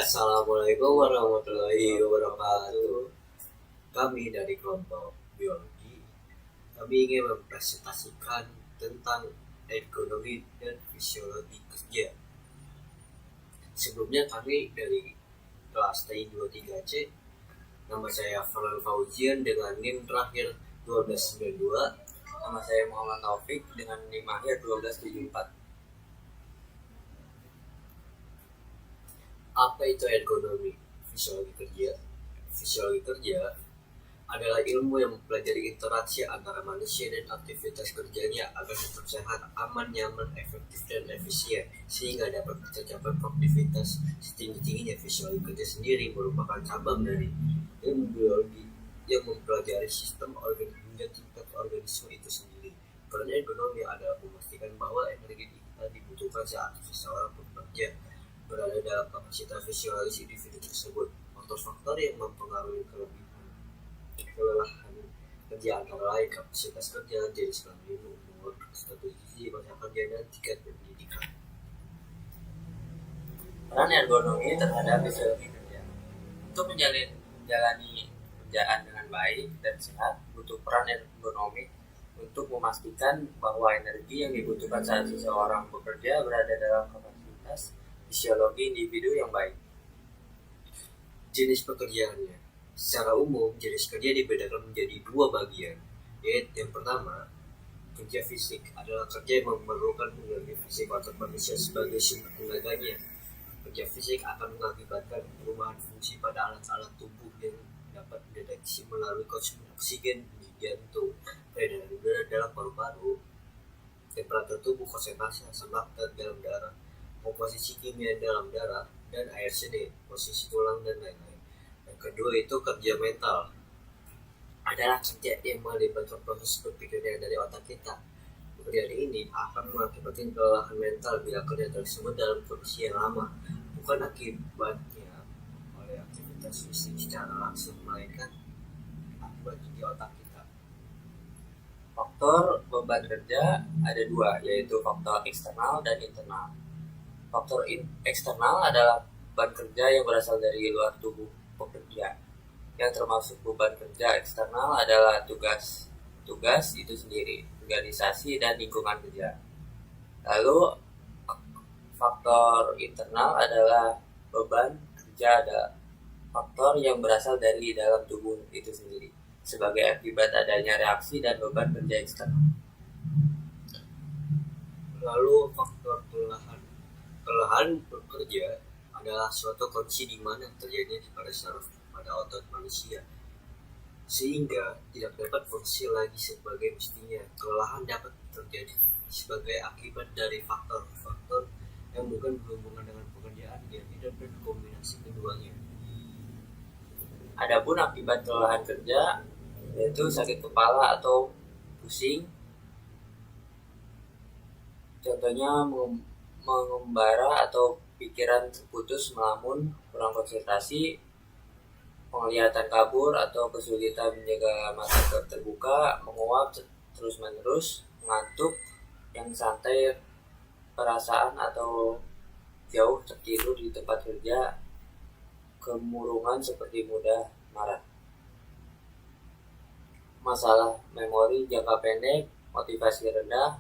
Assalamualaikum warahmatullahi wabarakatuh. Kami dari kelompok biologi, kami ingin mempresentasikan tentang ergonomi dan fisiologi kerja. Sebelumnya kami dari kelas TI 23C, nama saya Farhan Fauzian dengan NIM terakhir 1292. Nama saya Muhammad Taufik dengan NIM akhir 1274. Apa itu ergonomi? Fisiologi kerja. Fisiologi kerja adalah ilmu yang mempelajari interaksi antara manusia dan aktivitas kerjanya agar tetap sehat, aman, nyaman, efektif, dan efisien sehingga dapat tercapai produktivitas setinggi-tingginya. Fisiologi kerja sendiri merupakan cabang dari ilmu biologi yang mempelajari sistem organisme dan tingkat organisme itu sendiri. Peran ergonomi adalah memastikan bahwa energi kita dibutuhkan saat seseorang bekerja berada dalam kapasitas fisiologis individu tersebut. Faktor-faktor yang mempengaruhi kelelahan kerja antara lain kapasitas kerja, jenis kelamin, umur, status gizi, masa kerja, dan tingkat pendidikan. Peran ergonomi terhadap fisiologi kerja. Untuk menjalani kerjaan dengan baik dan sehat, butuh peran ergonomi untuk memastikan bahwa energi yang dibutuhkan saat seseorang bekerja berada dalam kapasitas fisiologi individu yang baik. Jenis pekerjaannya. Secara umum, jenis kerja dibedakan menjadi dua bagian, yaitu yang pertama, kerja fisik adalah kerja yang memerlukan energi fisik otot manusia sebagai sumber tenaganya. Kerja fisik akan mengakibatkan perubahan fungsi pada alat-alat tubuh yang dapat dideteksi melalui konsumsi oksigen di jantung, peredaran udara dalam paru-paru, temperatur tubuh, konsentrasi asam laktat dalam darah, komposisi kimia dalam darah, dan air seni, posisi tulang, dan lain-lain. Yang kedua itu kerja mental, adalah kerja yang melibatkan proses berpikirnya dari otak kita. Pekerjaan ini akan mengakibatkan kelelahan mental bila kerja tersebut dalam kondisi yang lama, bukan akibatnya oleh aktivitas fisik secara langsung, melainkan akibat di otak kita. Faktor beban kerja ada dua, yaitu faktor eksternal dan internal. Faktor eksternal adalah beban kerja yang berasal dari luar tubuh pekerja. Yang termasuk beban kerja eksternal adalah tugas itu sendiri, organisasi, dan lingkungan kerja. Lalu faktor internal adalah beban kerja ada faktor yang berasal dari dalam tubuh itu sendiri sebagai akibat adanya reaksi dan beban kerja eksternal. Lalu faktor kelelahan bekerja adalah suatu kondisi di mana terjadinya pada saraf pada otot manusia sehingga tidak dapat fungsi lagi sebagai mestinya. Kelelahan dapat terjadi sebagai akibat dari faktor-faktor yang bukan berhubungan dengan pekerjaan yang hidup dan kombinasi keduanya. Adapun akibat kelelahan kerja yaitu sakit kepala atau pusing, contohnya mengembara atau pikiran terputus, melamun, kurang konsentrasi, penglihatan kabur atau kesulitan menjaga mata terbuka, menguap terus-menerus, mengantuk, yang santai, perasaan atau jauh tertidur di tempat kerja, kemurungan seperti mudah marah. Masalah memori jangka pendek, motivasi rendah,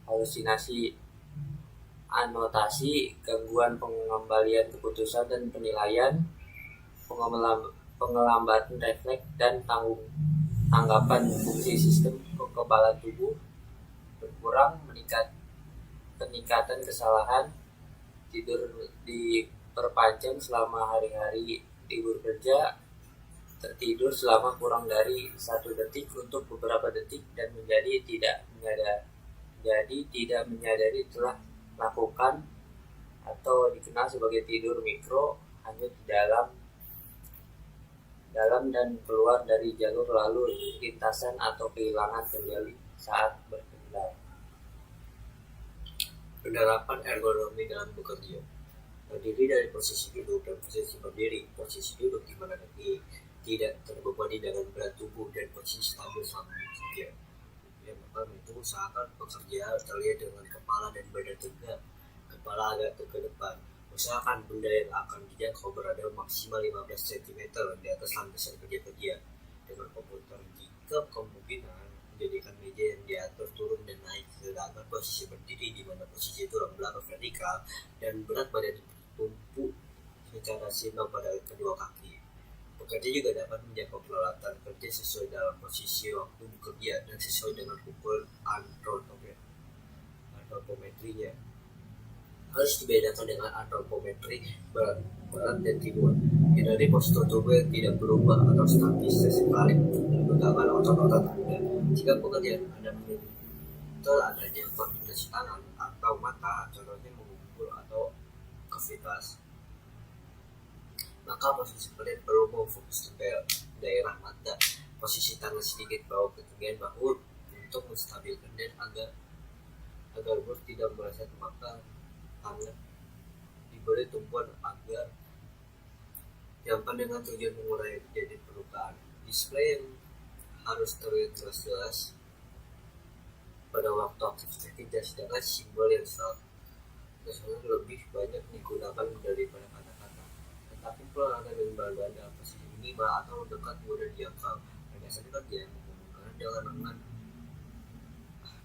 halusinasi, anotasi, gangguan pengembalian keputusan dan penilaian, pengelambatan refleks dan tanggapan fungsi sistem kekebalan tubuh berkurang, peningkatan kesalahan, tidur diperpanjang selama hari-hari, libur kerja, tertidur selama kurang dari 1 detik untuk beberapa detik, dan menjadi tidak menyadari telah lakukan atau dikenal sebagai tidur mikro, hanyut dalam dan keluar dari jalur lalu lintasan atau kehilangan kendali saat berkendara. Penerapan ergonomi dalam bekerja terdiri dari posisi duduk dan posisi berdiri. Posisi duduk di mana kaki tidak terbebani dengan berat tubuh dan posisi stabil sambil bekerja. Yang pertama itu usahakan pekerja terlihat dengan kepala dan badan tegak, kepala agak ke depan. Usahakan benda yang akan dijangkau berada maksimal 15 cm di atas landasan kerja-kerja dengan komputer. Jika kemungkinan, menjadikan meja yang diatur turun dan naik, sedangkan posisi berdiri di mana posisi tulang belakang vertikal dan berat badan bertumpu secara seimbang pada kedua kaki. Pekerja juga dapat menjangkau peralatan kerja sesuai dalam posisi waktu bekerja dan sesuai dengan ukur antropometrinya. Harus dibedakan dengan antropometri berat dan timbul. Hindari postur tubuh yang tidak berubah atau statis sesekali menggunakan otot-otot Anda. Jika pekerjaan Anda menuntut adanya koordinasi tangan atau mata, contohnya mengumpul atau aktivitas, maka posisi kalian perlu fokus ke daerah mata, posisi tangan sedikit bawah ketinggian bahu untuk menstabilkan dan agar bur tidak merasa termakan. Tangan diberi tumpuan agar diamkan dengan tujuan mengurangi terjadi perlukaan. Display yang harus terlihat jelas pada waktu aktivitas kerja, sedangkan simbol yang seharusnya lebih banyak digunakan daripada kata-kata. Tetapi peralatan yang berada dalam posisi minimal atau dekat mudah dijangkau. Biasanya kerja yang menggunakan dengan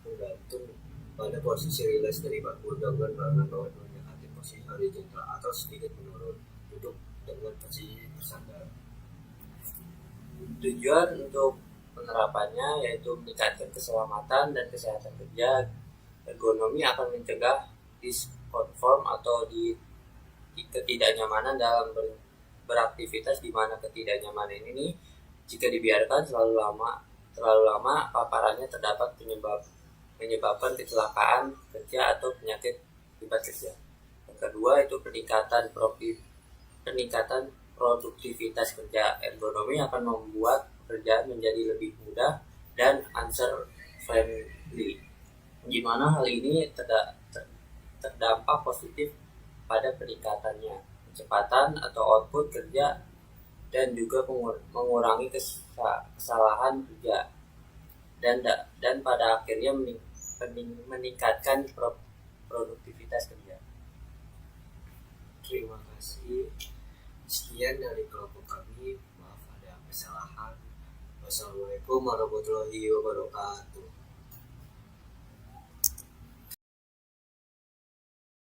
menggantung pada posisi rilis dari batu dengan barangan bawah mendekati posisi horizontal atau sedikit menurun. Duduk dengan posisi bersandar. Tujuan untuk penerapannya yaitu meningkatkan keselamatan dan kesehatan kerja. Ergonomi akan mencegah diskomfort atau ketidaknyamanan dalam beraktivitas, di mana ketidaknyamanan ini jika dibiarkan terlalu lama paparannya terdapat menyebabkan kecelakaan kerja atau penyakit akibat kerja. Yang kedua itu peningkatan produktivitas kerja. Ergonomi akan membuat pekerjaan menjadi lebih mudah dan user friendly, di mana hal ini terdampak positif pada peningkatannya kecepatan atau output kerja dan juga mengurangi kesalahan kerja dan pada akhirnya meningkatkan produktivitas kerja. Terima kasih. Sekian dari kelompok kami. Maaf ada kesalahan. Wassalamualaikum warahmatullahi wabarakatuh.